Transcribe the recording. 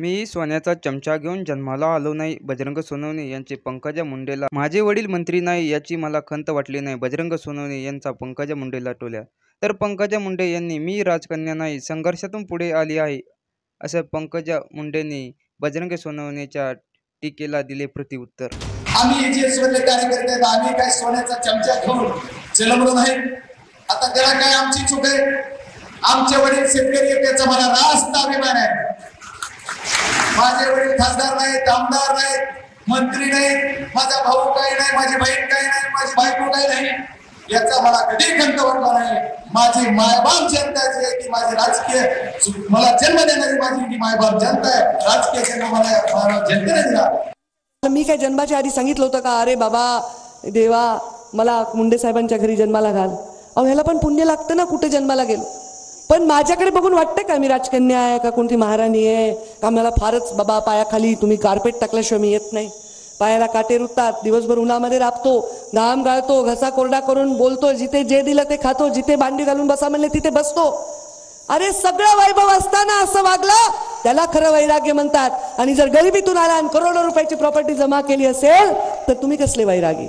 मी सोन्याचा चमचा घेऊन जन्माला आलो नाही. बजरंग सोनवणे यांचे पंकजा मुंडेला माझे वडील मंत्री नाही याची मला खंत वाटली नाही. बजरंग सोनवणे यांचा पंकजा मुंडेला टोल्या. तर पंकजा मुंडे यांनी मी राजकन्या नाही, संघर्षातून पुढे आली आहे असं पंकजा मुंडेंनी बजरंग सोनवणेच्या टीकेला दिले प्रत्युत्तर. आम्ही एजीएसमधले कार्यकर्ते आहेत, आम्ही काय सोन्याचा चमचा घेऊन जन्मलो नाही. आता त्याला काय आमची चूक आहे? आमचे वडील शेतकरी आहेत, त्याचा मला रास्त अभिमान आहे. माझे वडील खासदार नाहीत, आमदार नाहीत, मंत्री नाहीत, माझा भाऊ काही नाही, माझी बहीण काही नाही, माझी बायको काही नाही, याचा मला कधी खंत वाटला नाही. माझी मायबाप जनता जी आहे ती माझी राजकीय मला जन्म देणारी माझी ती मायबाप जनता आहे. राजकीय जन्म मला जनतेने दिला. मी काय जन्माच्या आधी सांगितलं होतं का अरे बाबा देवा मला मुंडे साहेबांच्या घरी जन्माला घाल? अहो ह्याला पण पुण्य लागतं ना कुठे जन्माला गेलो. पण माझ्याकडे बघून वाटतं का मी राजकन्या आहे का कोणती महाराणी आहे का? मला फारच बाबा पायाखाली तुम्ही कार्पेट टाकल्याशिवाय मी येत नाही. पायाला काटे रुततात, दिवसभर उन्हामध्ये राबतो, घाम गाळतो, घसा कोरडा करून बोलतो, जिथे जे दिलं ते खातो, जिथे भांडी घालून बसा म्हणले तिथे बसतो. अरे सगळं वैभव असताना असं वागलं त्याला खरं वैराग्य म्हणतात. आणि जर गरिबीतून आला आणि करोडो रुपयाची प्रॉपर्टी जमा केली असेल तर तुम्ही कसले वैरागी?